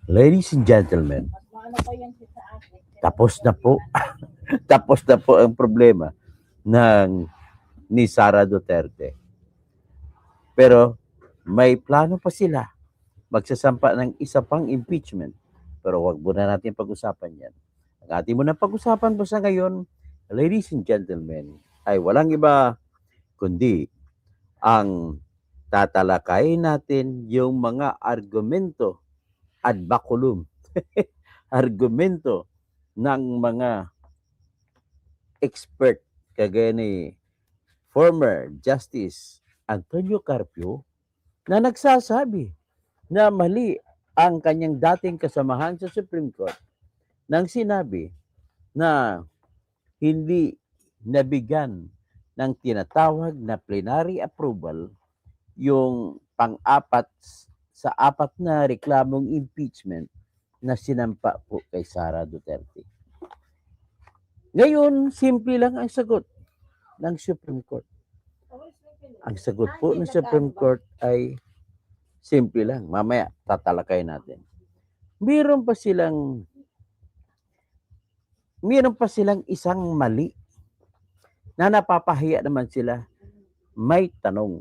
Ladies and gentlemen, tapos na po. Tapos na po ang problema ng ni Sara Duterte. Pero may plano pa sila magsasampa ng isa pang impeachment. Pero wag muna natin pag-usapan yan. Ang ating muna pag-usapan po sa ngayon, ladies and gentlemen, ay walang iba kundi ang tatalakayin natin yung mga argumento ad baculum. Argumento ng mga expert kagaya ni former Justice Antonio Carpio na nagsasabi na mali ang kanyang dating kasamahan sa Supreme Court nang sinabi na hindi nabigyan ng tinatawag na plenary approval yung pang-apat sa apat na reklamong impeachment na sinampa po kay Sara Duterte. Ngayon, simple lang ang sagot ng Supreme Court. Ang sagot po ng Supreme Court ay simple lang. Mamaya, tatalakay natin. Meron pa silang isang mali na napapahiya naman sila. May tanong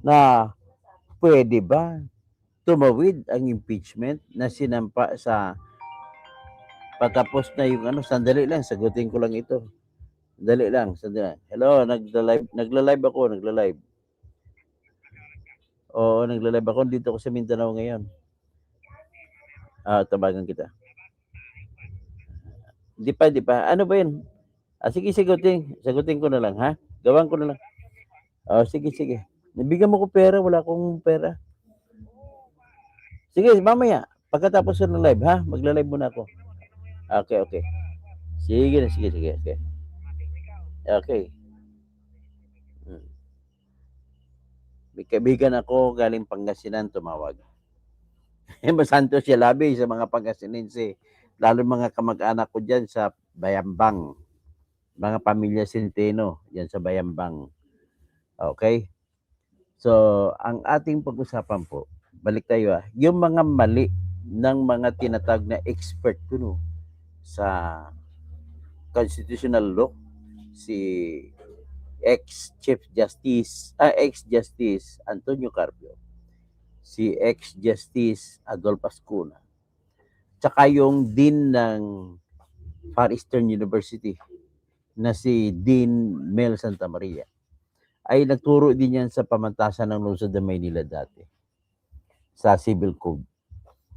na pwede ba tumawid ang impeachment na sinampa sa patapos na yung sandali lang, sagutin ko lang ito. Sandali lang. Hello, nagla-live ako. Oo, nagla-live ako. Dito ako sa Mindanao ngayon. Tabagan kita. Di pa. Ano ba yun? Sige, sagutin ko na lang, ha? Gawan ko na lang. Sige. Nabigyan mo ko pera, wala akong pera. Sige, mamaya. Pagkatapos ng live, ha? Magla-live muna ako. Okay. Sige. Okay. May kaibigan ako galing Pangasinan tumawag. Masanto siya labi sa mga Pangasinense. Lalo mga kamag-anak ko dyan sa Bayambang. Mga pamilya Centeno dyan sa Bayambang. Okay? So, ang ating pag-usapan po, balik tayo yung mga mali ng mga tinatag na expert kuno sa constitutional law, si ex-Justice Antonio Carpio, si ex-Justice Adolfo Ascuna, tsaka yung Dean ng Far Eastern University na si Dean Mel Santa Maria, ay nagturo din yan sa pamantasan ng Lungsod ng Maynila dati sa Civil Code.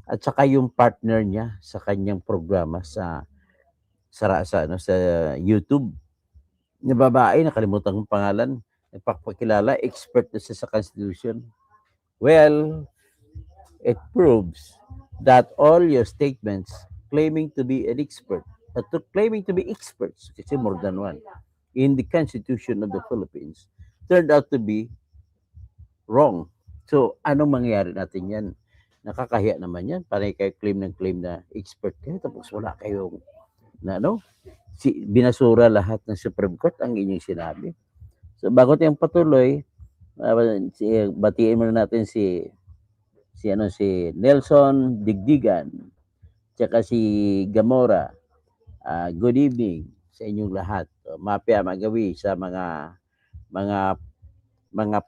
At saka yung partner niya sa kanyang programa sa YouTube, na babae, nakalimutan kong pangalan, nagpapakilala, expert na siya sa Constitution. Well, it proves that all your statements claiming to be an expert, claiming to be experts, kasi more than one, in the Constitution of the Philippines, turned out to be wrong. So, anong mangyayari natin yan? Nakakahiya naman yan. Panay kayo claim na expert kayo, tapos wala kayong binasura lahat ng Supreme Court ang inyong sinabi. So, bago tayong patuloy, batiin muna natin si Nelson Digdigan, tsaka si Gamora. Good evening sa inyong lahat. Mapya magawi sa mga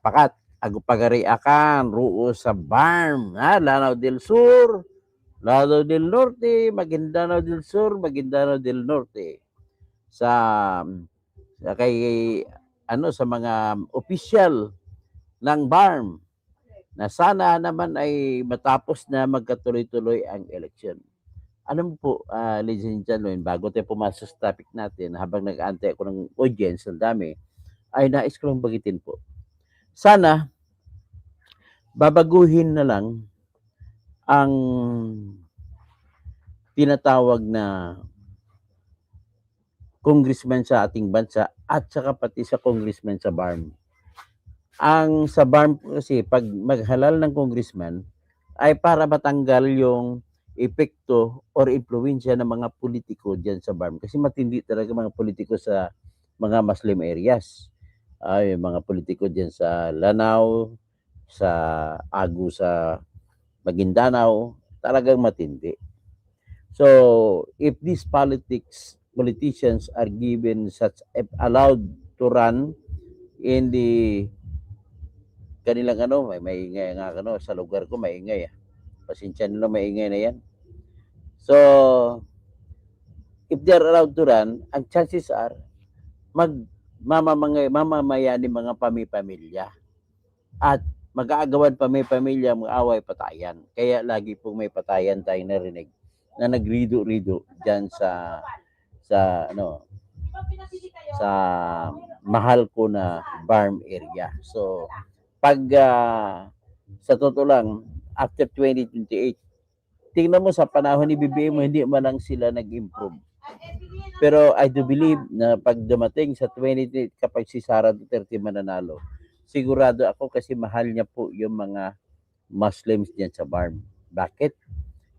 pakat agupagariakan ruo sa BARM, Lanao del Sur, Lanao del Norte, Maguindanao del Sur, Maguindanao del Norte. Sa mga official ng BARM na sana naman ay matapos na magkatuloy-tuloy ang eleksyon. Alam mo po, ladies and gentlemen, bago tayo pumasok sa topic natin, habang nag-aantay ako ng audience, ang dami, ay nais ko lang bagitin po. Sana, babaguhin na lang ang tinatawag na congressman sa ating bansa at saka pati sa congressman sa BARM. Ang sa BARM kasi, pag maghalal ng congressman, ay para matanggal yung epekto or impluwensya ng mga politiko dyan sa BARM. Kasi matindi talaga mga politiko sa mga Muslim areas. Yung mga politiko dyan sa Lanao, sa Agu, sa Maguindanao, talagang matindi. So, if these politicians are given such, if allowed to run in the kanilang may ingay nga sa lugar ko may ingay. Pasensya nila may ingay na yan. So, if they're allowed to run, ang chances are mamamaya ni mga pamilya at mag-aagawan pamilya mga away patayan. Kaya lagi pong may patayan tayong narinig na nagrido-rido diyan sa sa mahal ko na farm area. So pag sa totoo lang after 2028 tingnan mo sa panahon ni BBM hindi man lang sila nag-improve. Pero I do believe na pag dumating sa 2028 kapag si Sara Duterte mananalo, sigurado ako kasi mahal niya po yung mga Muslims diyan sa farm. Bakit?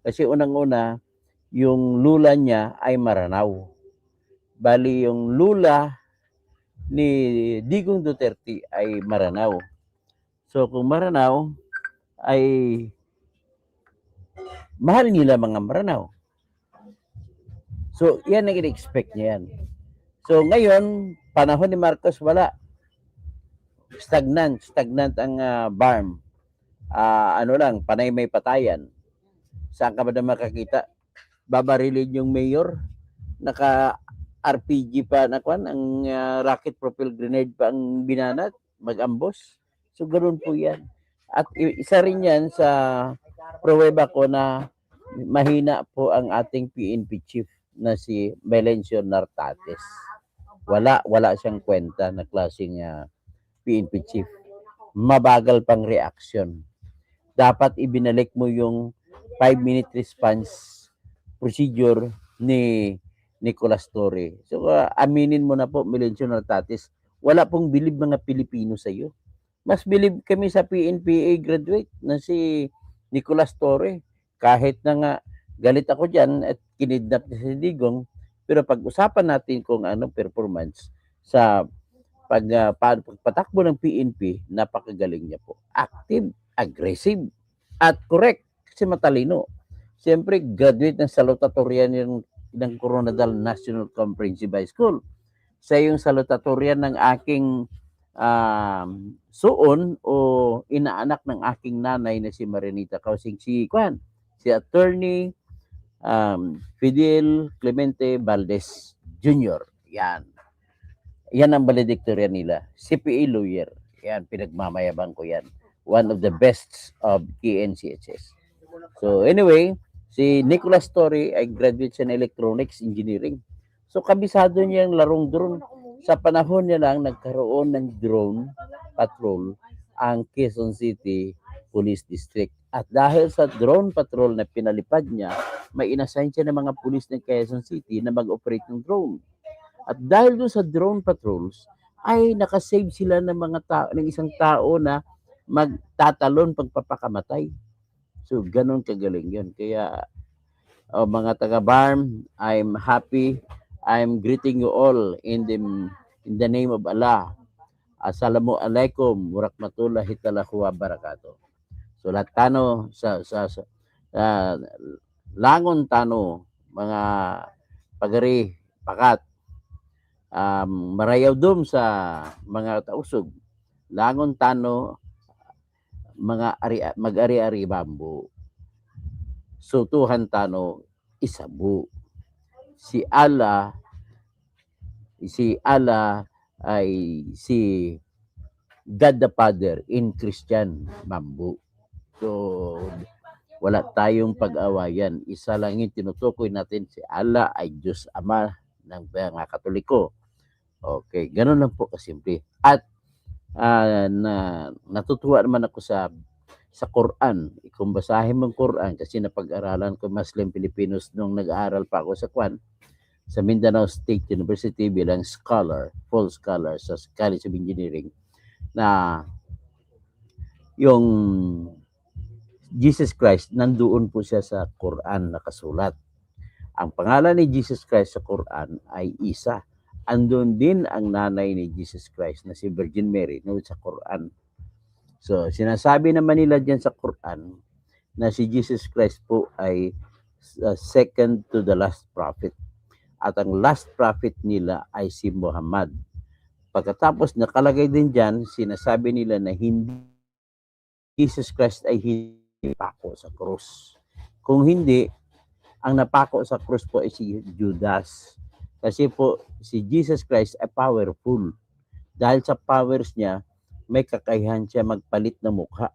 Kasi unang-una, yung lula niya ay Maranao. Bali yung lula ni Digong Duterte ay Maranao. So kung Maranao ay mahal nila mga Maranao. So yan ang in-expect niya yan. So ngayon, panahon ni Marcos wala. Stagnant ang farm. Panay may patayan. Saan ka ba na makakita? Babarilin yung mayor, naka RPG pa na ang rocket propelled grenade pa ang binanat, mag-ambos. So ganoon po 'yan. At isa rin 'yan sa pruweba ko na mahina po ang ating PNP chief na si Melencio Nartates. Wala siyang kwenta na klaseng PNP chief. Mabagal pang reaction. Dapat ibinalik mo yung 5-minute response procedure ni Nicolas Torre. So, aminin mo na po, Melencio Nartates, wala pong bilib mga Pilipino sa iyo. Mas bilib kami sa PNPA graduate na si Nicolas Torre. Kahit na nga galit ako dyan at kinidnap ni si Digong, pero pag-usapan natin kung anong performance sa pagpatakbo ng PNP, napakagaling niya po. Active, aggressive, at correct kasi matalino. Siyempre, graduate ng salutatorian ng Coronadal National Comprehensive High School. Sa yung salutatorian ng aking suon o inaanak ng aking nanay na si Marinita Kausing, si Attorney Fidel Clemente Valdez Jr. Yan ang valedictorian nila. CPA lawyer. Yan, pinagmamayabang ko yan. One of the best of KNCHS. So anyway, si Nicolas Torre ay graduate siya ng Electronics Engineering. So kabisado niya ang larong drone. Sa panahon niya lang nagkaroon ng drone patrol ang Quezon City Police District. At dahil sa drone patrol na pinalipad niya, may inassign siya ng mga pulis ng Quezon City na mag-operate ng drone. At dahil doon sa drone patrols, ay nakasave sila ng ng isang tao na magtatalon pagpapakamatay. So, ganun kagaling yun. Kaya, mga taga-BARM, I'm happy. I'm greeting you all in the name of Allah. Assalamu alaikum warahmatullahi wabarakatuh. So, lahat tano sa langon tano, mga pagari, pakat, marayaw dum sa mga tausog, langon tano, mga mag-ari-ari bambu, sutuhan tano, isabu. Si Allah ay si God the Father in Christian bambu. So, wala tayong pag-awayan. Isa lang yung tinutukoy natin, si Allah ay Diyos Ama ng mga Katoliko. Okay, ganun lang po kasimple. At natutuwa naman ako sa Quran. Kung basahin mo ang Quran, kasi napag-aralan ko Muslim Filipinos nung nag-aaral pa ako sa Mindanao State University bilang full scholar sa College of Engineering, na yung Jesus Christ, nandoon po siya sa Quran nakasulat. Ang pangalan ni Jesus Christ sa Quran ay Isa. Andun din ang nanay ni Jesus Christ na si Virgin Mary no, sa Quran. So, sinasabi naman nila dyan sa Quran na si Jesus Christ po ay second to the last prophet. At ang last prophet nila ay si Muhammad. Pagkatapos nakalagay din dyan, sinasabi nila na hindi Jesus Christ ay hindi napako sa krus. Kung hindi, ang napako sa krus po ay si Judas. Kasi po si Jesus Christ ay powerful. Dahil sa powers niya, may kakayahan siya magpalit ng mukha.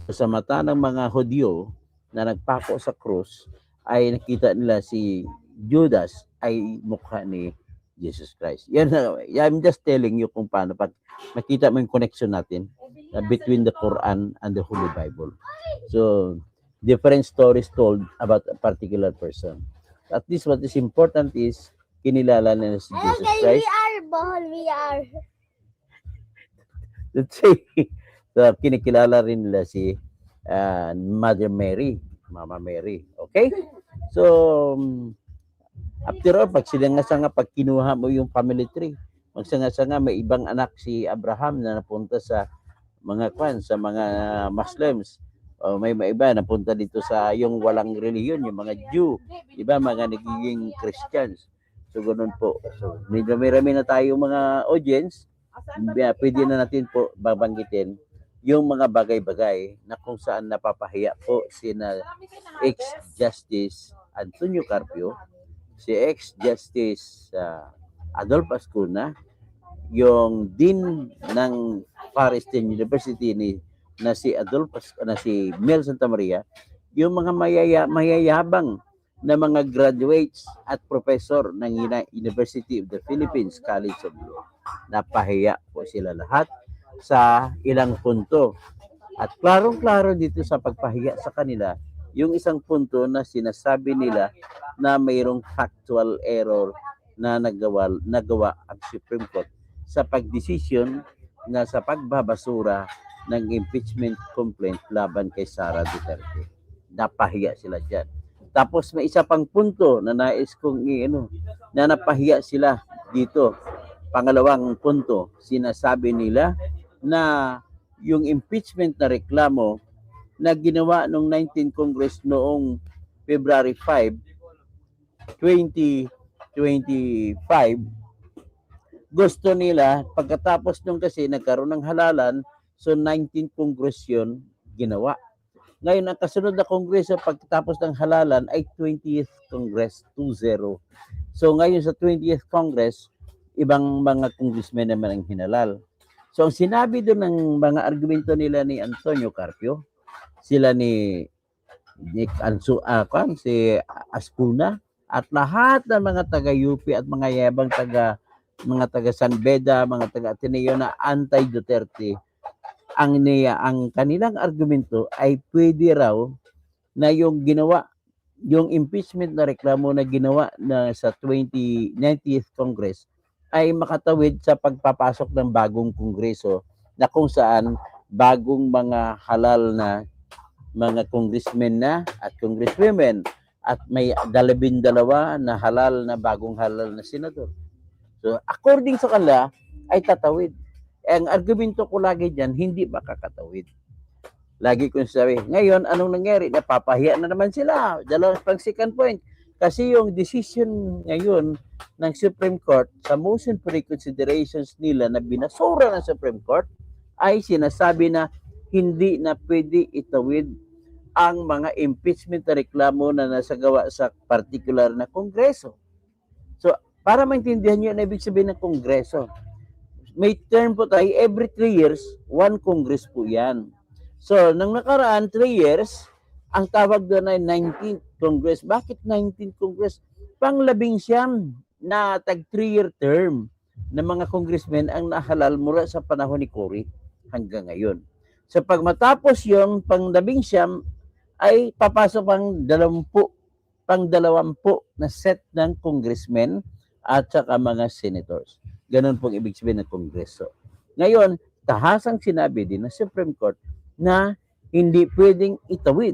So, sa mata ng mga Hudyo na nagpako sa krus, ay nakita nila si Judas ay mukha ni Jesus Christ. Yan, I'm just telling you kung paano pag makita mo yung connection natin between the Quran and the Holy Bible. So, different stories told about a particular person. At least what is important is kinilala nila si Jesus Christ. We are. Let's say, so, kinikilala rin nila si Mother Mary, Mama Mary. Okay? So, after all, pag sinanga-sanga, pag kinuha mo yung family tree, magsanga-sanga, may ibang anak si Abraham na napunta sa mga sa mga Muslims. O may iba napunta dito sa yung walang reliyon, yung mga Jew. Iba, mga nagiging Christians. So, ganun po. So, medyo may rami na tayo mga audience. Pwede na natin po babanggitin yung mga bagay-bagay na kung saan napapahiya po sina ex-Justice Antonio Carpio, si ex-Justice Adolfo Ascuna, yung Dean ng Paris State University na si Mel Santa Maria, yung mga mayayabang na mga graduates at professor ng University of the Philippines College of Law. Napahiya po sila lahat sa ilang punto. At klarong-klaro dito sa pagpahiya sa kanila, yung isang punto na sinasabi nila na mayroong factual error na nagawa ang Supreme Court sa pagdesisyon na sa pagbabasura ng impeachment complaint laban kay Sara Duterte. Napahiya sila dyan. Tapos may isa pang punto na nais kong na napahiya sila dito. Pangalawang punto, sinasabi nila na yung impeachment na reklamo na ginawa noong 19th Congress noong February 5, 2025, gusto nila, pagkatapos nung kasi nagkaroon ng halalan, so 19th Congress yun ginawa. Ngayon, ang kasunod na kongreso pagkatapos ng halalan ay 20th Congress, 2-0. So ngayon sa 20th Congress, ibang mga congressmen naman ang hinalal. So ang sinabi doon ng mga argumento nila ni Antonio Carpio, sila ni si Ascuna, at lahat ng mga taga-UP at mga yabang mga taga San Beda, mga taga Ateneo na anti-Duterte, ang kanilang argumento ay pwede raw na yung impeachment na reklamo na ginawa na sa 90th Congress ay makatawid sa pagpapasok ng bagong kongreso na kung saan bagong mga halal na mga congressmen na at congresswomen at may 12 na bagong halal na senador. So according sa kanila ay tatawid. Ang argumento ko lagi dyan, hindi makakatawid. Lagi kong sabi, ngayon, anong nangyari? Napapahiya na naman sila. Dalawang pang second point. Kasi yung decision ngayon ng Supreme Court sa motion for reconsiderations nila na binasura ng Supreme Court ay sinasabi na hindi na pwede itawid ang mga impeachment na reklamo na nasagawa sa particular na kongreso. So, para maintindihan nyo na ibig sabihin ng kongreso, may term po tayo, every 3 years, one congress po yan. So, nang nakaraan, 3 years, ang tawag doon ay 19th Congress. Bakit 19th Congress? Pang-11 na tag 3-year term ng mga congressmen ang nahalal mula sa panahon ni Cory hanggang ngayon. So, pag matapos yung pang-11 ay papasok pang 20 na set ng congressmen at saka mga senators. Ganon pong ibig sabihin ng kongreso. Ngayon, tahasang sinabi din ng Supreme Court na hindi pwedeng itawid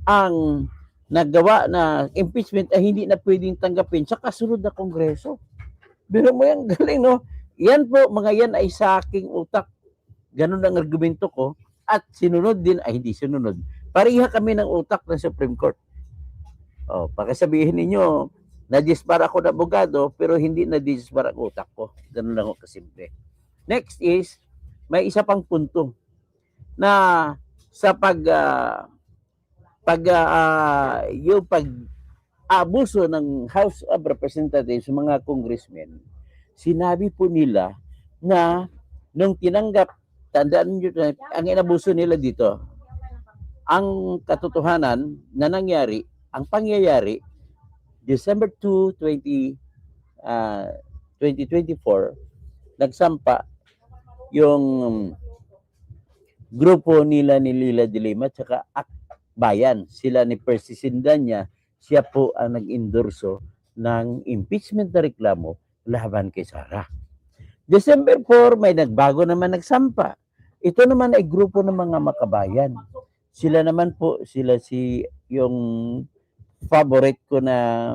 ang nagawa na impeachment ay hindi na pwedeng tanggapin sa kasunod na kongreso. Pero mo yan, galing no? Yan po, mga yan ay sa aking utak. Ganon ang argumento ko. At sinunod din, ay hindi sinunod. Pareha kami ng utak ng Supreme Court. Pakisabihin ninyo, na-dispar ako na abogado, pero hindi na-dispar ang utak ko. Ganun lang ako kasimple. Next is, may isa pang punto na sa yung pag-abuso ng House of Representatives, mga congressmen, sinabi po nila na nung tinanggap, tandaan nyo, ang inabuso nila dito, ang katotohanan na nangyari, ang pangyayari, December 2, 2024, nagsampa yung grupo nila ni Lila de Lima at saka Bayan. Sila ni Percy Sindanya, siya po ang nag-endorso ng impeachment na reklamo laban kay Sara. December 4, may nagbago naman nagsampa. Ito naman ay grupo ng mga makabayan. Sila naman po, yung favorite ko na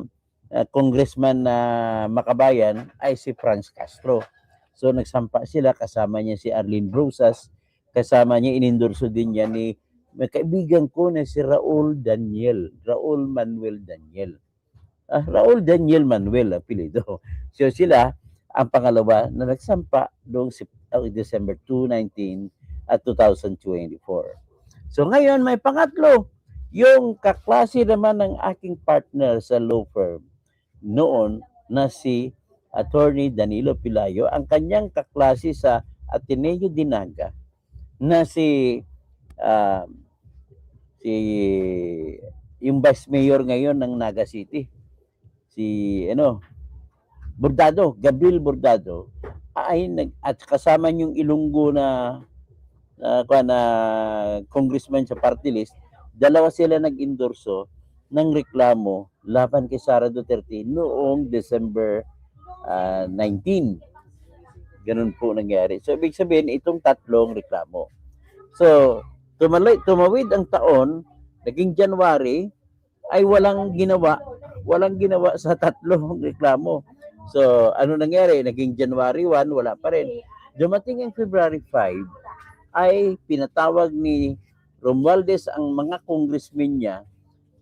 congressman na makabayan ay si Franz Castro. So nagsampa sila, kasama niya si Arlene Brusas, kasama niya, inendorso din niya ni may kaibigan ko na si Raul Manuel Daniel. Raul Daniel Manuel, apelido. So sila, ang pangalawa na nagsampa noong December 2, 2024. So ngayon, may pangatlo, yung kaklase naman ng aking partner sa law firm noon na si Attorney Danilo Pilayo, ang kanyang kaklase sa Ateneo de Naga na si yung vice mayor ngayon ng Naga City, Gabriel Bordado, at kasama yung Ilonggo na congressman sa party list, dalawa sila nag-endorso ng reklamo laban kay Sara Duterte noong December 19. Ganun po nangyari. So, ibig sabihin, itong tatlong reklamo. So, tumawid ang taon, naging January, ay walang ginawa sa tatlong reklamo. So, ano nangyari? Naging January 1, wala pa rin. Dumating ang February 5, ay pinatawag ni Romualdez ang mga congressmen niya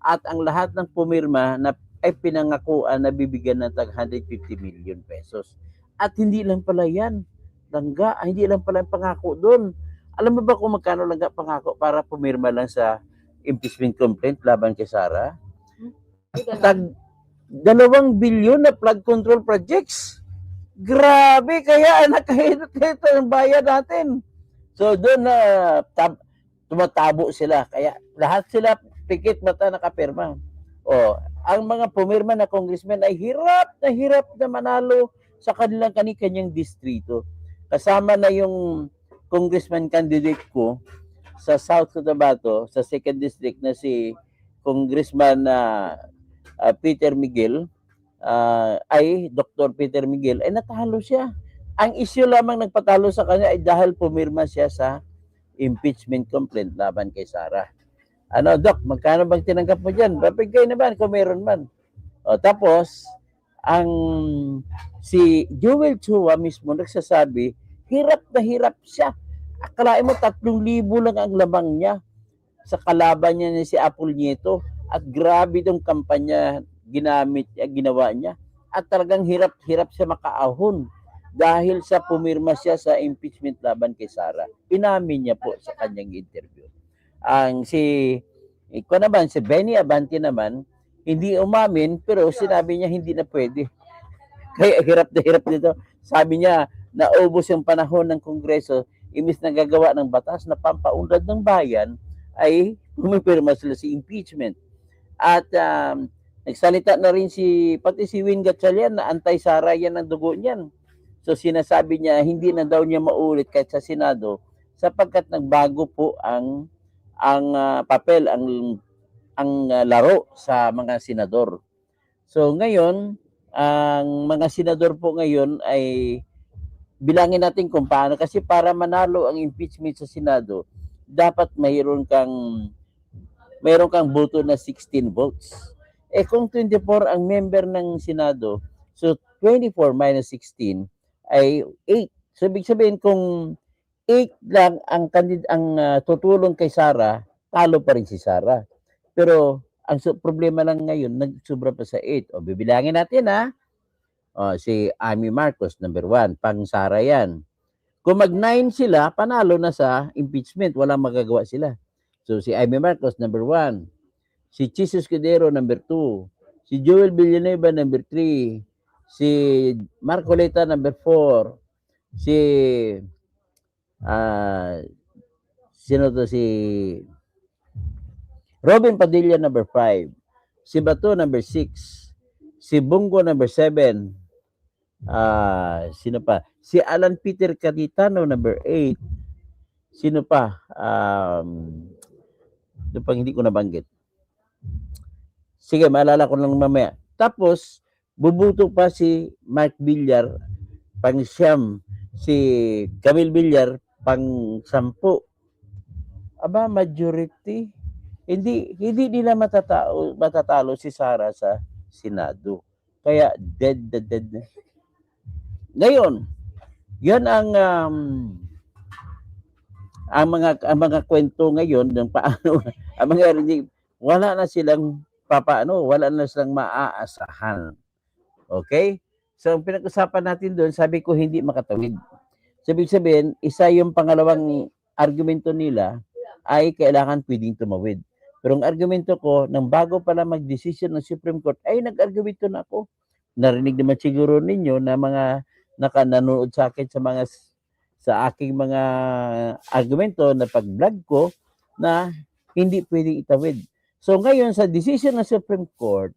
at ang lahat ng pumirma na ay pinangakuan na bibigyan ng tag 150 million pesos. At hindi lang pala yan, hindi lang pala ang pangako doon. Alam mo ba kung magkano lang pangako para pumirma lang sa impeachment complaint laban kay Sara? Tag 2 bilyon na flood control projects. Grabe, kaya nakahirap ang bayan natin. So doon na tumatabo sila. Kaya lahat sila pikit mata nakapirma. Ang mga pumirma na congressmen ay hirap na manalo sa kanilang kanyang distrito. Kasama na yung congressman candidate ko sa South Cotabato, sa 2nd District na si Congressman Peter Miguel, Dr. Peter Miguel, ay natalo siya. Ang issue lamang nagpatalo sa kanya ay dahil pumirma siya sa impeachment complaint laban kay Sara. Doc, magkano bang tinanggap mo dyan? Babigay naman kung meron man. Tapos, si Joel Chua mismo nagsasabi, hirap na hirap siya. Akalain mo 3,000 lang ang lamang niya sa kalaban niya ni si Apple Nieto. At grabe itong kampanya ginawa niya. At talagang hirap siya makaahon dahil sa pumirma siya sa impeachment laban kay Sara. Inamin niya po sa kanyang interview. Si Benny Abante naman, hindi umamin pero sinabi niya hindi na pwede. Kaya hirap dito. Sabi niya, naubos yung panahon ng Kongreso, imbis na gagawa ng batas na pampaunlad ng bayan, ay pumipirma sila si impeachment. At nagsalita na rin pati si Win Gatchalian na anti-Sara yan ang dugo niyan. So sinasabi niya, hindi na daw niya maulit kahit sa Senado sapagkat nagbago po ang papel, ang laro sa mga senador. So ngayon, ang mga senador po ngayon ay bilangin natin kung paano. Kasi para manalo ang impeachment sa Senado, dapat mayroon kang boto na 16 votes. Kung 24 ang member ng Senado, so 24 minus 16 ay 8. So ibig sabihin kung 8 lang ang tutulong kay Sara, talo pa rin si Sara. Pero ang problema lang ngayon, nagsubra pa sa 8. O bibilangin natin ha. O, si Amy Marcos, number 1. Pang Sara yan. Kung mag-9 sila, panalo na sa impeachment. Walang magagawa sila. So si Amy Marcos, number 1. Si Chis Escudero, number 2. Si Joel Villanueva, number 3. Si Marcoleta, number 4. Si sino to, si Robin Padilla, number 5. Si Bato, number 6. Si Bungo, number 7. Sino pa? Si Alan Peter Cayetano, number 8. Sino pa? Ito pang hindi ko nabanggit. Sige, maalala ko lang mamaya. Tapos, bubuto pa si Mark Villar, pang siyam. Si Camille Villar, pang 10. Aba, majority. Hindi nila matatalo si Sara sa Senado. Kaya dead na. Ngayon, yan ang mga kwento ngayon ng paano ang mga wala na silang wala na silang maaasahan. Okay? So, ang pinag-usapan natin doon, sabi ko hindi makatawid. Sabi sabihin, isa yung pangalawang argumento nila ay kailangan pwedeng tumawid. Pero ang argumento ko, nang bago pala mag-decision ng Supreme Court, ay nag-argumento na ako. Narinig naman siguro ninyo na mga nanonood sa akin sa aking mga argumento na pag-vlog ko na hindi pwedeng itawid. So ngayon sa decision ng Supreme Court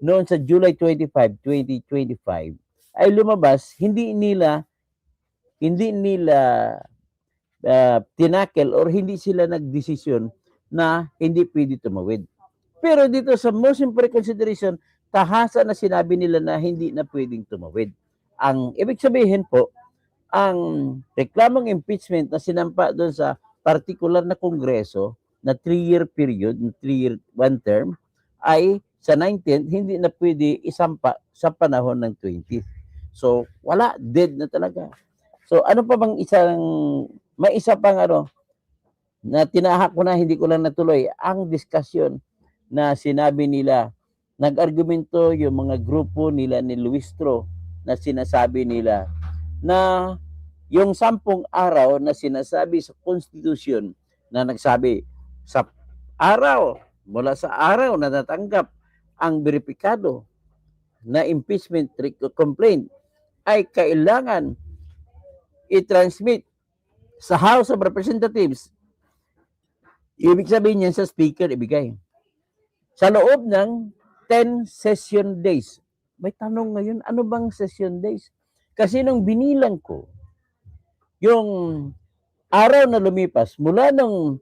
noon sa July 25, 2025 ay lumabas, hindi nila tinakel or hindi sila nagdesisyon na hindi pwede tumawid. Pero dito sa motion for reconsideration, tahasa na sinabi nila na hindi na pwedeng tumawid. Ang ibig sabihin po, ang reklamong impeachment na sinampa doon sa particular na kongreso na 3-year period, 3-year, 1 term, ay sa 19th, hindi na pwede isampa sa panahon ng 20th. So, wala, dead na talaga. So, ano pa bang may isa pang na tinahak ko na, hindi ko lang natuloy, ang diskusyon na sinabi nila, nag-argumento yung mga grupo nila ni Luistro na sinasabi nila na yung 10 araw na sinasabi sa Constitution na nagsabi sa araw, mula sa araw na natanggap ang beripikado na impeachment complaint ay kailangan i-transmit sa House of Representatives. Ibig sabihin niyan sa speaker ibigay. Sa loob ng 10 session days. May tanong ngayon, ano bang session days? Kasi nung binilang ko, yung araw na lumipas, mula nung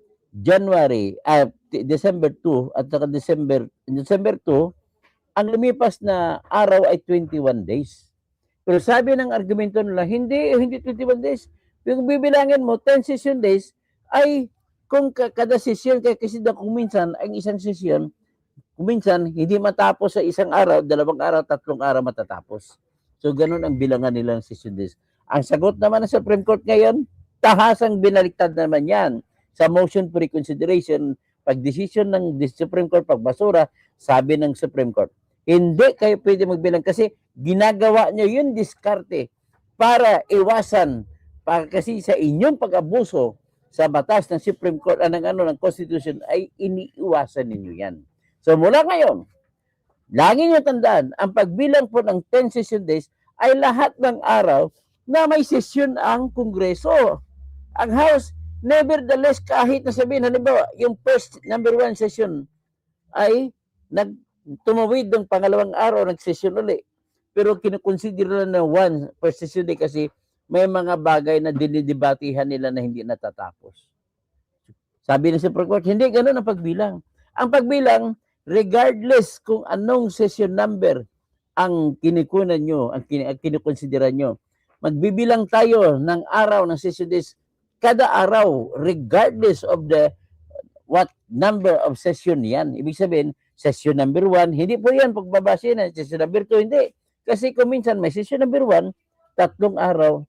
December 2 at saka December 2, ang lumipas na araw ay 21 days. Pero sabi ng argumento nila, hindi 21 days. Yung bibilangin mo, 10 session days, ay kung kada session, kasi kung minsan, ang isang session, kung minsan, hindi matapos sa isang araw, 2 araw, 3 araw matatapos. So, ganun ang bilangan nilang session days. Ang sagot naman ng Supreme Court ngayon, tahasang binaliktad naman yan. Sa motion for reconsideration, pag-decision ng Supreme Court, pagbasura, sabi ng Supreme Court, hindi kayo pwede magbilang kasi ginagawa nyo yun diskarte para iwasan, kasi sa inyong pag-abuso sa batas ng Supreme Court, ng Constitution, ay iniiwasan ninyo yan. So mula ngayon, lagi nyo tandaan, ang pagbilang po ng 10 session days ay lahat ng araw na may session ang Kongreso. Ang House, nevertheless, kahit na sabihin, halimbawa, yung first number 1 session ay tumawid ng pangalawang araw, nag-session ulit. Pero kinukonsider na 1 per session day kasi may mga bagay na dinidebatihan nila na hindi natatapos. Sabi ng Supreme Court, hindi ganun ang pagbilang. Ang pagbilang, regardless kung anong session number ang kinikunan nyo, ang kinukonsideran nyo, magbibilang tayo ng araw ng session days kada araw, regardless of what number of session yan. Ibig sabihin, session number 1, hindi po yan pagbabase na. Session number 2, hindi. Kasi kung minsan may session number 1, 3 araw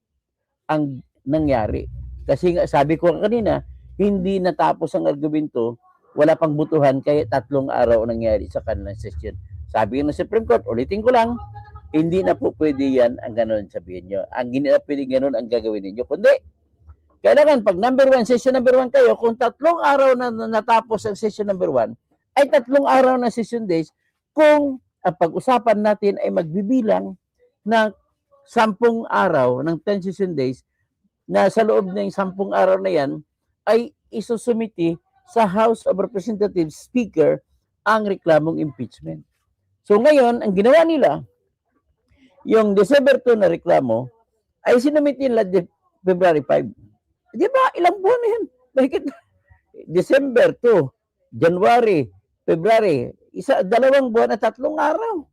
ang nangyari. Kasi nga, sabi ko kanina, hindi natapos ang argumento wala pang butuhan kaya 3 araw nangyari sa kanilang session. Sabi ng Supreme Court, ulitin ko lang, hindi na po pwede yan ang gano'n sabihin nyo. Ang hindi na pwede gano'n ang gagawin ninyo. Kundi, kailangan pag session number 1 kayo, kung 3 araw na natapos ang session number 1, ay 3 araw na session days kung ang pag-usapan natin ay magbibilang ng 10 araw ng 10 session days na sa loob ng 10 araw na yan ay isusumiti sa House of Representatives Speaker ang reklamong impeachment. So ngayon, ang ginawa nila, yung December 2 na reklamo, ay sinumit nila February 5. Di ba? Ilang buwan na yan. Bakit? December 2, January, February, 2 buwan at 3 araw.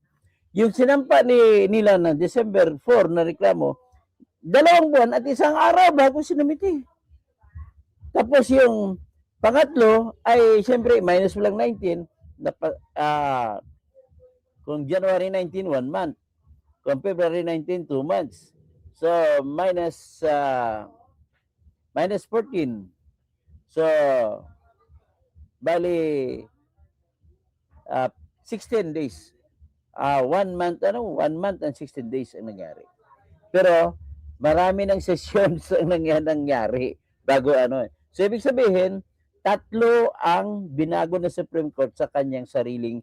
Yung sinampa nila na December 4 na reklamo, 2 buwan at 1 araw bago sinumiti. Tapos yung pangatlo ay siyempre minus mo lang 19, kung January 19, 1 month. Kung February 19, 2 months. So, minus 14. So, bali, 16 days. 1 month, 1 month and 16 days ang nangyari. Pero, marami ng sessions ang nangyari bago ano. So, ibig sabihin, 3 ang binago ng Supreme Court sa kanyang sariling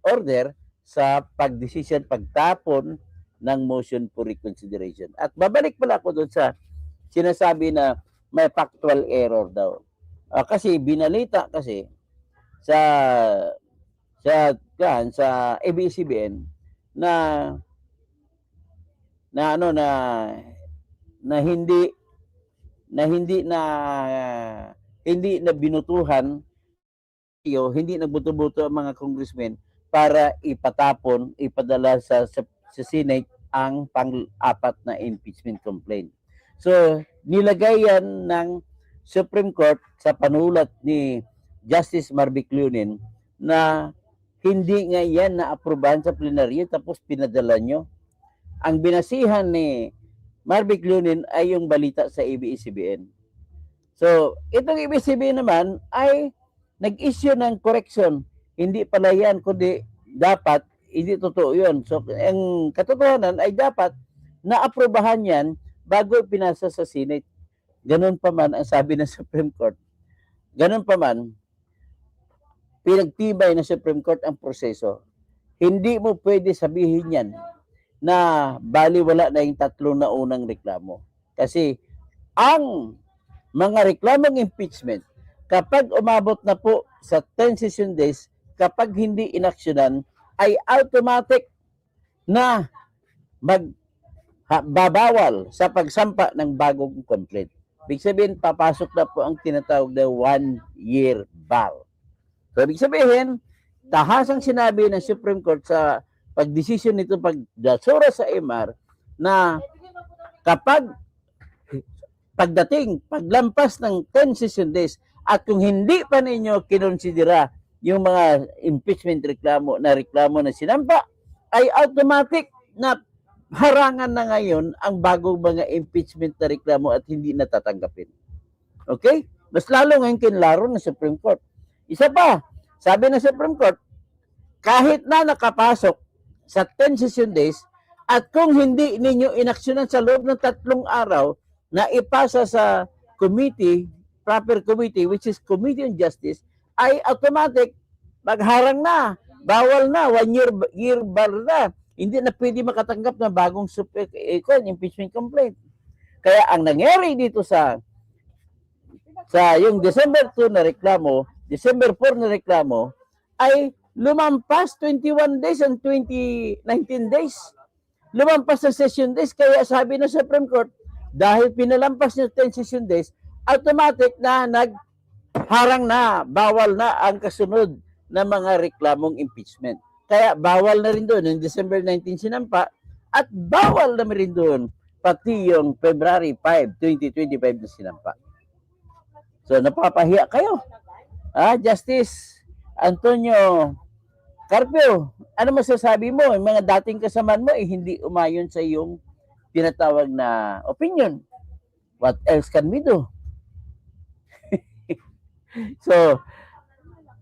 order sa pagdesisyon, pagtapon ng motion for reconsideration. At babalik pala ako doon sa sinasabi na may factual error daw. Kasi binalita kasi sa ABS-CBN na hindi na binutuhan hindi nagbuto-buto ang mga congressmen para ipadala sa Senate ang pang-4 na impeachment complaint. So, nilagay yan ng Supreme Court sa panulat ni Justice Marvick Leonin na hindi nga yan na-aprobahan sa plenaryo tapos pinadala nyo. Ang binasihan ni Marvick Leonin ay yung balita sa ABS-CBN. So, itong ABS-CBN naman ay nag-issue ng correction. Hindi pala yan, kundi dapat, hindi totoo yun. So, ang katotohanan ay dapat na-aprobahan yan bago pinasa sa Senate. Ganun pa man ang sabi ng Supreme Court. Ganun pa man, pinagtibay ng Supreme Court ang proseso. Hindi mo pwede sabihin yan na baliwala na yung 3 na unang reklamo. Kasi ang mga reklamong impeachment, kapag umabot na po sa 10 session days, kapag hindi inaksyonan, ay automatic na babawal sa pagsampa ng bagong complaint. Ibig sabihin, papasok na po ang tinatawag na 1-year bar. So, ibig sabihin, tahasang sinabi ng Supreme Court sa pagdesisyon nito pagdasura sa MR na kapag paglampas ng 10 session days at kung hindi pa ninyo kinonsidera yung mga impeachment reklamo na sinampa, ay automatic na harangan na ngayon ang bagong mga impeachment na reklamo at hindi natatanggapin. Okay? Mas lalo ngayon kinlaro ng Supreme Court. Isa pa, sabi ng Supreme Court, kahit na nakapasok sa 10 session days at kung hindi ninyo inaksyonan sa loob ng 3 araw na ipasa sa committee, proper committee, which is Committee on Justice, ay automatic, magharang na, bawal na, 1-year bar na. Hindi na pwede makatanggap ng bagong impeachment complaint. Kaya ang nangyari dito sa yung December 2 na reklamo, December 4 na reklamo, ay lumampas 21 days and 19 days. Lumampas sa session days, kaya sabi ng Supreme Court, dahil pinalampas niya 10 session days, automatic na nagharang na, bawal na ang kasunod na mga reklamong impeachment. Kaya bawal na rin doon yung December 19 sinampa at bawal na rin doon pati yung February 5, 2025 na sinampa. So napapahiya kayo. Justice Antonio Carpio, ano masasabi mo? Yung mga dating kasamaan mo hindi umayon sa iyong tinatawag na opinion. What else can we do? So,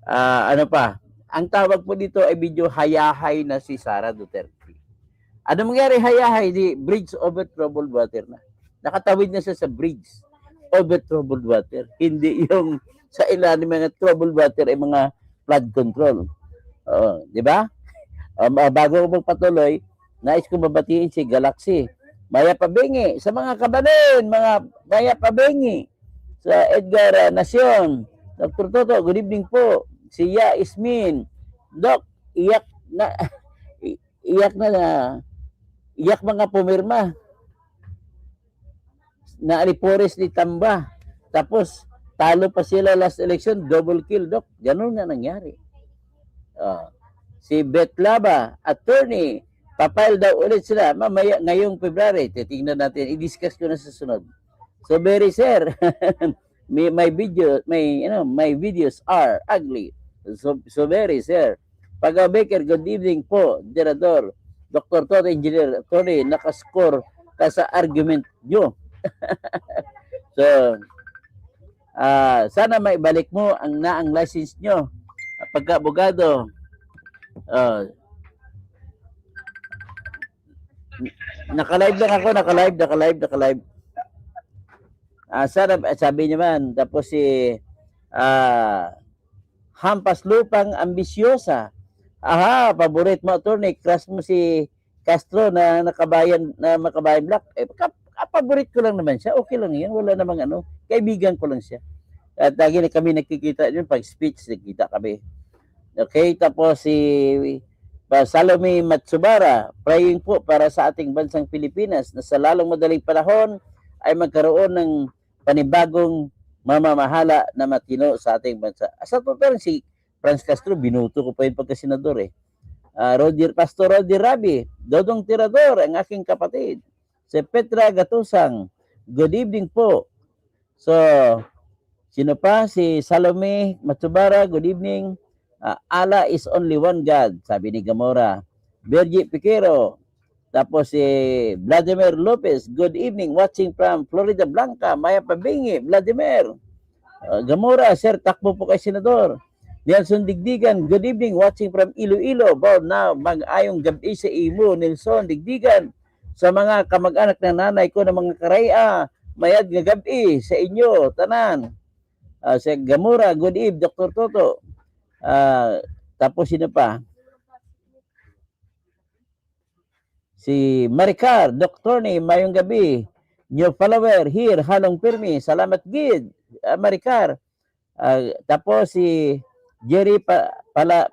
Ano pa? Ang tawag po dito ay video hayahay na si Sara Duterte. Ano mangyari hayahay? Di bridge over troubled water na. Nakatawid na siya sa bridge over troubled water. Hindi yung sa ilalim mga troubled water ay mga flood control. Di ba? Bago ko magpatuloy, nais ko mabatiin si Galaxy. Maya Pabengi, sa mga kabanin, mga Maya Pabengi, sa Edgar Nacion, Dr. Toto, good evening po. Si Ya Ismin, Doc, iyak na, iyak iyak mga pumirma na Alipores ni Tamba. Tapos, talo pa sila last election, double kill, Doc. Ganun na nangyari. Si Betlaba, attorney, papile daw ulit sila mamaya ngayong February. Titingnan natin, i-discuss ko na sa sunod. So very sir, my videos are ugly. So very sir. Pag Baker, good evening po, Dirador. Dr. Toto, Engineer, Tony, nakascore ka sa argument nyo. So, sana maibalik mo ang license nyo. Pagka-abogado, naka-live lang ako, naka-live. Sana, sabi niya man, tapos si Hampas Lupang Ambisyosa. Aha, paborit mo, attorney, crush mo si Castro na makabayan black. Paborit ko lang naman siya, okay lang yan, wala namang kaibigan ko lang siya. At lagi na kami nakikita yun, pag speech, nakikita kami. Okay, tapos si Salome Matsubara, praying po para sa ating bansang Pilipinas na sa lalong madaling panahon ay magkaroon ng panibagong mamamahala na matino sa ating bansa. Sa totoo si Franz Castro, binuto ko pa yun pagka-senador eh. Pastor Rodi Rabi, Dodong Tirador, ang aking kapatid. Si Petra Gatusang, good evening po. So, sino pa? Si Salome Matsubara, good evening. Allah is only one God, sabi ni Gamora. Virgie Piquero, tapos si Vladimir Lopez, good evening, watching from Florida Blanca. Maya Pabingi, Vladimir. Gamora, sir, takbo po kay Senador. Nelson Digdigan, good evening, watching from Iloilo. Bound now, mag-ayong gabi sa imo, Nelson Digdigan. Sa mga kamag-anak ng nanay ko ng mga karaya, mayad nga gabi sa inyo, tanan. Si Gamora, good evening, Dr. Toto. Tapos sino pa? Si Maricar, Dr. ni mayong gabi. New follower here, Halong Pirmi. Salamat gid, Maricar. Tapos si Jerry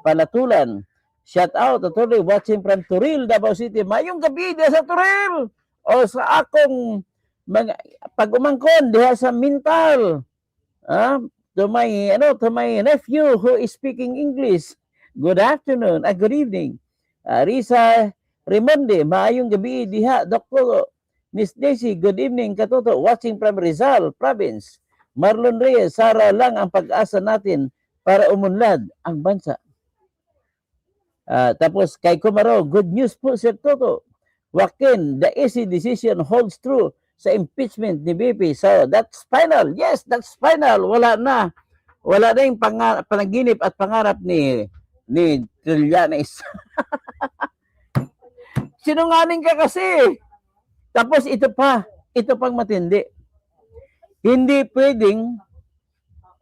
Palatulan. Shout out, Dr. watching from Turil, Davao City. Mayong gabi diha sa Turil. O sa akong mga pag-umangkon diha sa Mintal. To my nephew who is speaking English. Good afternoon, good evening. Risa Rimonde, maayong gabi diha, Dr. Miss Daisy, good evening, katoto, watching from Rizal Province. Marlon Reyes, Sara lang ang pag-asa natin para umunlad ang bansa. Tapos kay Kumaro, good news po, Sir Toto. Joaquin, the easy decision holds true sa impeachment ni BP. So, that's final. Yes, that's final. Wala na yung panaginip at pangarap ni Trillanes. Sinungaling ka kasi. Tapos ito pang matindi. Hindi pwedeng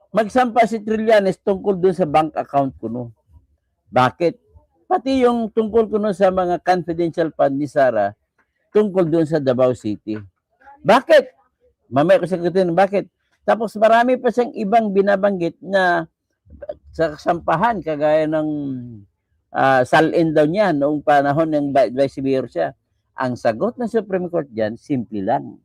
magsampa si Trillanes tungkol dun sa bank account ko no. Bakit? Pati yung tungkol ko no sa mga confidential fund ni Sara tungkol dun sa Davao City. Bakit? Mamaya ko sagutin bakit. Tapos marami pa siyang ibang binabanggit na sa kasampahan kagaya ng salin daw niya noong panahon ng Vice Mayor siya. Ang sagot ng Supreme Court diyan simple lang.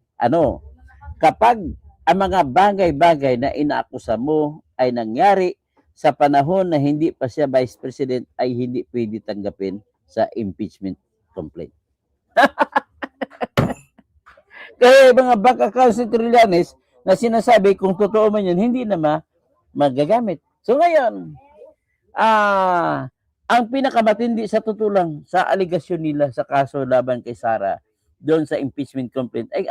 Kapag ang mga bagay-bagay na inaakusa mo ay nangyari sa panahon na hindi pa siya Vice President ay hindi pwede tanggapin sa impeachment complaint. Kaya mga bank accounts ni Trillanes na sinasabi kung totoo man yun, hindi na magagamit. So ngayon, ang pinakamatindi sa totoo lang sa aligasyon nila sa kaso laban kay Sara doon sa impeachment complaint ay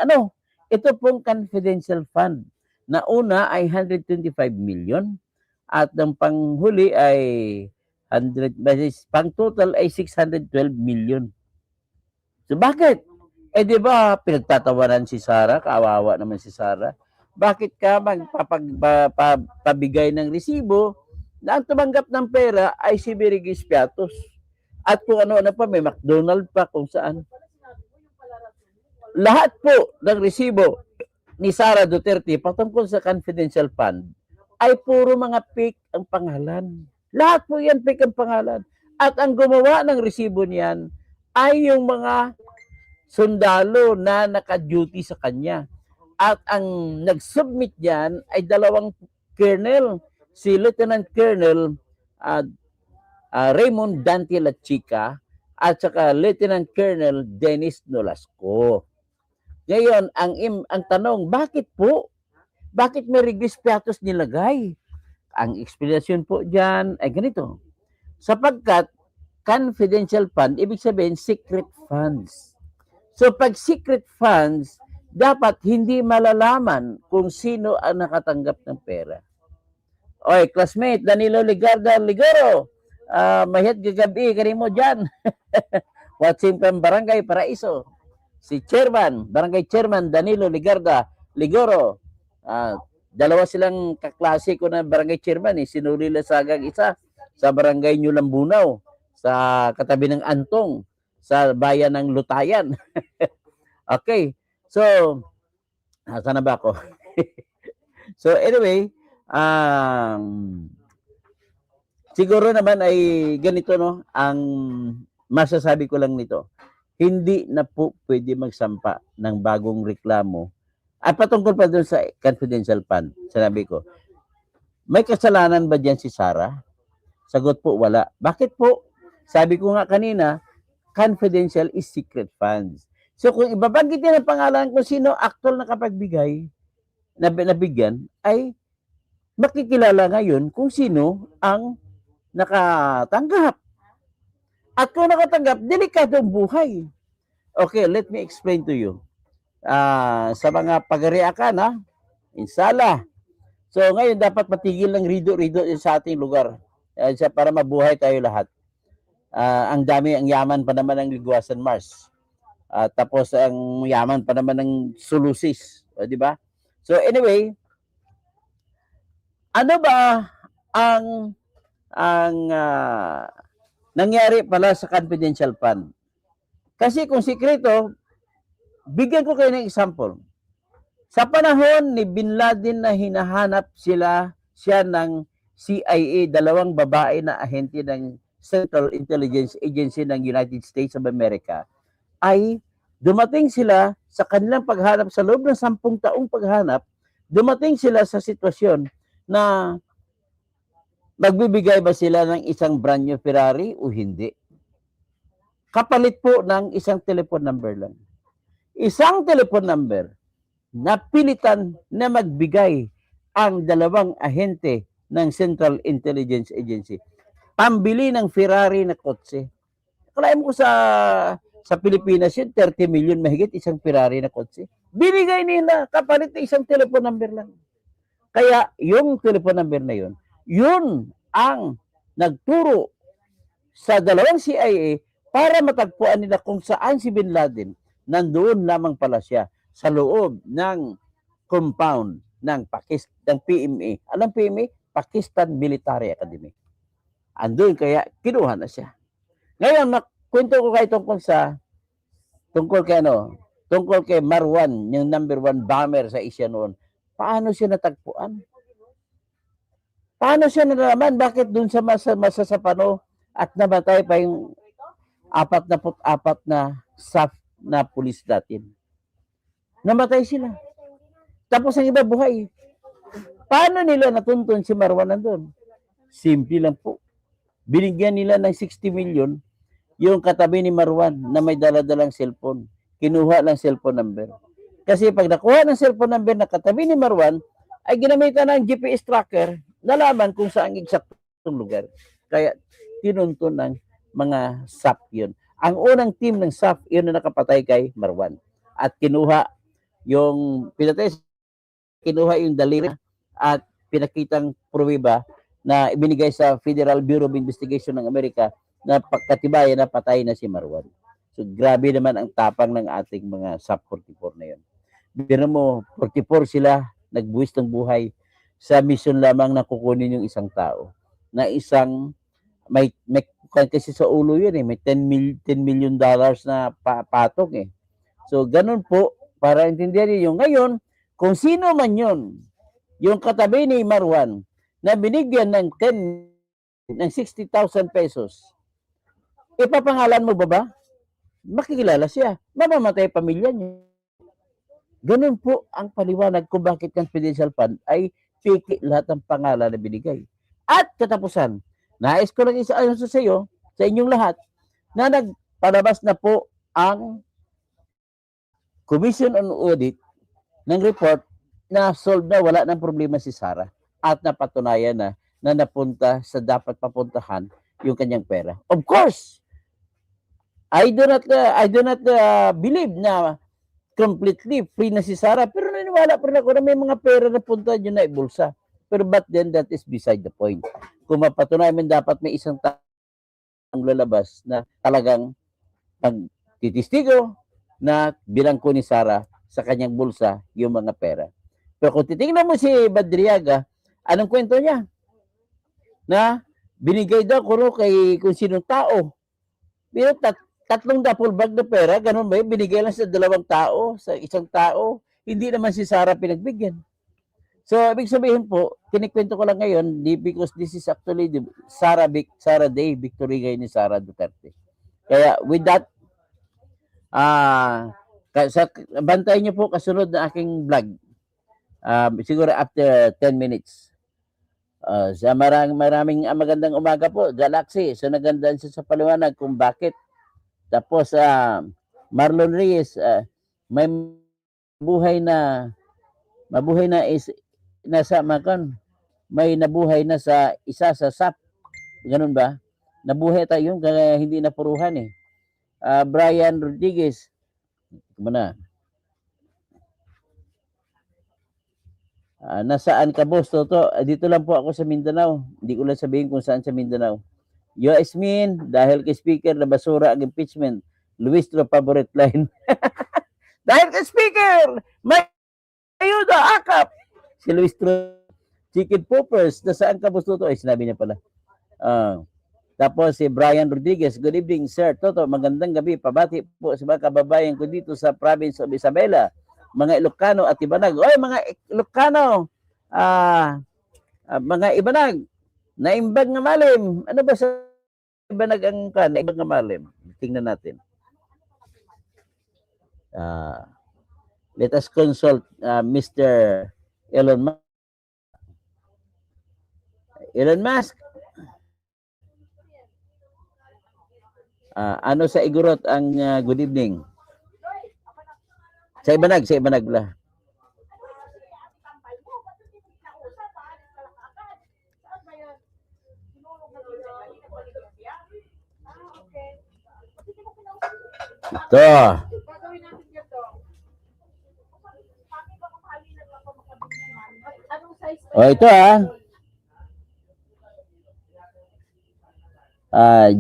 ito pong confidential fund na una ay 125 million. at ang panghuli ay 100, pang total ay 612 million. So bakit? Eh di ba pinagtatawanan si Sarah, kawawa naman si Sarah. Bakit ka magpapabigay ng resibo na ang tumanggap ng pera ay si Virgis Piatos? At kung ano-ano pa, may McDonald pa kung saan. Lahat po ng resibo ni Sara Duterte patungkol sa confidential fund ay puro mga fake ang pangalan. Lahat po yan fake ang pangalan. At ang gumawa ng resibo niyan ay yung mga sundalo na naka-duty sa kanya. At ang nag-submit niyan ay dalawang colonel, si Lieutenant Colonel Raymond Dante Lachica at saka Lieutenant Colonel Dennis Nolasco. Ngayon, ang tanong, bakit po? Bakit may Virgis Piatos nilagay? Ang explanation po dyan ay ganito. Sapagkat confidential fund, ibig sabihin secret funds. So pag secret funds, dapat hindi malalaman kung sino ang nakatanggap ng pera. Oy, classmate, Danilo Ligarda Ligoro, mahit gagabi, kani mo dyan. Watching from Barangay Paraiso. Si Chairman, Barangay Chairman Danilo Ligarda Ligoro. Dalawa silang kaklase ko na Barangay Chairman. Sinuli Lasagang isa sa Barangay New Lambunaw, sa katabi ng Antong, sa bayan ng Lutayan. Okay. So, saan na ba ako? So, anyway, siguro naman ay ganito, no? Ang masasabi ko lang nito, hindi na po pwede magsampa ng bagong reklamo. At patungkol pa doon sa confidential fund, sinabi ko, may kasalanan ba diyan si Sarah? Sagot po, wala. Bakit po? Sabi ko nga kanina, confidential is secret funds. So kung ibabanggit niya ng pangalan kung sino actual nakapagbigay, nabigyan, ay makikilala ngayon kung sino ang nakatanggap. At kung nakatanggap, delikadong buhay. Okay, let me explain to you. Sa mga pag-reakan, insala. So ngayon dapat matigil ng rido-rido sa ating lugar para mabuhay tayo lahat. Ang dami, ang yaman pa naman ng Liguasan Mars. Tapos ang yaman pa naman ng Sulusis, di ba? So anyway, ano ba ang nangyari pala sa confidential fund? Kasi kung sikreto, bigyan ko kayo ng example. Sa panahon ni Bin Laden na hinahanap siya ng CIA, dalawang babae na ahente ng Central Intelligence Agency ng United States of America, ay dumating sila sa kanilang paghanap, sa loob ng 10 taong paghanap, dumating sila sa sitwasyon na magbibigay ba sila ng isang brand new Ferrari o hindi? Kapalit po ng isang telephone number lang. Isang telephone number na pilitan na magbigay ang dalawang ahente ng Central Intelligence Agency. Pambili ng Ferrari na kotse. Kalahin mo ko sa Pilipinas yun, 30 million mahigit isang Ferrari na kotse. Binigay nila, kapalit na isang telephone number lang. Kaya yung telephone number na yun ang nagturo sa dalawang CIA para matagpuan nila kung saan si Bin Laden. Nandoon lamang pala siya sa loob ng compound ng PMA. Anong PMA? Pakistan Military Academy. Andun kaya kinuha na siya. Ngayon, kwento ko kayo tungkol kay Marwan, yung number 1 bomber sa Asia noon. Paano siya natagpuan? Paano siya nalaman? Bakit dun sa masasapano at namatay pa yung 44 na SAF na pulis natin? Namatay sila. Tapos ang iba buhay. Paano nila natuntun si Marwan nandun? Simple lang po. Binigyan nila ng 60 million yung katabi ni Marwan na may daladalang cellphone. Kinuha lang cellphone number. Kasi pag nakuha ng cellphone number na katabi ni Marwan, ay ginamitan ng GPS tracker, nalaman kung saan eksaktong lugar. Kaya tinuntun ng mga SAF yun. Ang unang team ng SAF, yun na nakapatay kay Marwan. At kinuha yung daliri at pinakitang pruweba na ibinigay sa Federal Bureau of Investigation ng Amerika na pagkatibayan na patay na si Marwan. So grabe naman ang tapang ng ating mga SUP-44 na yun. Biro mo, 44 sila nagbuwis ng buhay sa mission lamang na kukunin yung isang tao. Na isang, may kasi sa ulo yun may $10 million na patok eh. So ganun po, para intindihan niyo ngayon, kung sino man yun, yung katabi ni Marwan, na binigyan ng 60,000 pesos, ipapangalan mo ba? Makikilala siya. Mamamatay pamilya niya. Ganun po ang paliwanag kung bakit confidential fund ay piki lahat ng pangalan na binigay. At katapusan, nais ko lang isa-ayon sa iyo, sa inyong lahat, na nagpalabas na po ang Commission on Audit ng report na solved na, wala ng problema si Sara at napatunayan na napunta sa dapat papuntahan yung kanyang pera. Of course, I do not believe na completely free na si Sara, pero naniwala pa rin ako na may mga pera na punta yun na ibulsa. Pero but then that is beside the point. Kung mapatunayan, dapat may isang taong lalabas na talagang titistigo na bilangko ni Sara sa kanyang bulsa yung mga pera. Pero kung titingnan mo si Badriaga, anong kwento niya? Na binigay daw kay kung sinong tao. Pero tatlong duffel bag na pera, ganun ba? Binigay lang sa dalawang tao, sa isang tao. Hindi naman si Sara pinagbigyan. So, ibig sabihin po, kinikwento ko lang ngayon, because this is actually the Sara Day, victory ngayon ni Sara Duterte. Kaya with that, bantayan niyo po kasunod na aking vlog. Siguro after 10 minutes. Sa maraming magandang umaga po, Galaxy. So, nagandaan siya sa paliwanag kung bakit. Tapos, Marlon Reyes, may mabuhay na may nabuhay na sa isa sa SUP. Ganun ba? Nabuhay tayo, kaya hindi napuruhan eh. Brian Rodriguez, kumana. Nasaan ka, boss? Toto? Dito lang po ako sa Mindanao. Hindi ko lang sabihin kung saan sa Mindanao. Yasmin, dahil kay speaker na basura ang impeachment. Luis Tro, favorite line. Dahil kay speaker, may ayuda, akap. Si Luis Tro, chicken poppers. Nasaan ka, boss Toto? Ay, sinabi niya pala. Tapos si Brian Rodriguez, good evening, sir. Toto, magandang gabi. Pabati po sa mga kababayan ko dito sa province of Isabela. Mga Ilocano at Ibanag. Oy, mga Ilocano, mga Ibanag, naimbag nga malim. Ano ba sa Ibanag ang naimbag nga malim? Tingnan natin. Let us consult Mr. Elon Musk. Elon Musk. Ano sa Igorot ang good evening? Sa Ibanag la. Ito. Oh, ito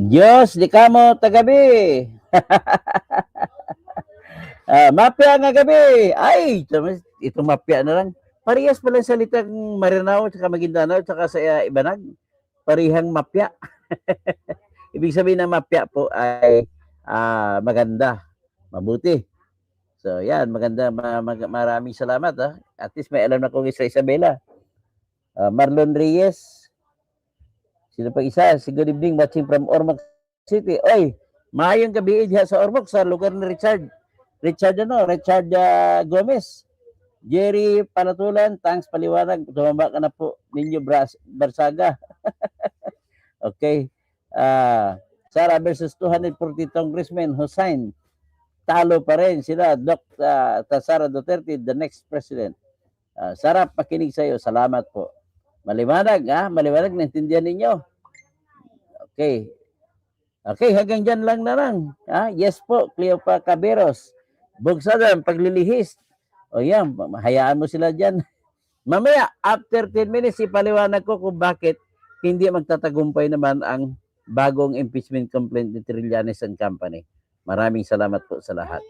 Diyos, di kamo tagabi. Mapya nga gabi. Ay, ito mapya na lang. Parehas pala salitang Marinao at Maguindanao at sa Ibanag. Parihang mapya. Ibig sabihin ng mapya po ay maganda, mabuti. So, yan, maganda. Maraming salamat. At least may alam na kong sa Isabela. Marlon Reyes. Sino pa isa? Good evening, watching from Ormoc City. Oy, maayong gabi diha sa Ormoc, sa lugar ni Richard Gomez. Jerry Panatulan, thanks paliwanag. Tumamba ka na po ninyo, Barsaga. Okay. Sara versus 240 congressmen who signed. Talo pa rin sila. Sara Duterte, the next president. Sarap makinig sa iyo. Salamat po. Maliwanag, maliwanag, naintindihan ninyo. Okay. Okay, hanggang dyan lang na lang. Yes po, Cleopa Caberos. Bugsadan, paglilihis. O yan, hayaan mo sila dyan. Mamaya, after 10 minutes, ipaliwanag ko kung bakit hindi magtatagumpay naman ang bagong impeachment complaint ni Trillanes and Company. Maraming salamat po sa lahat.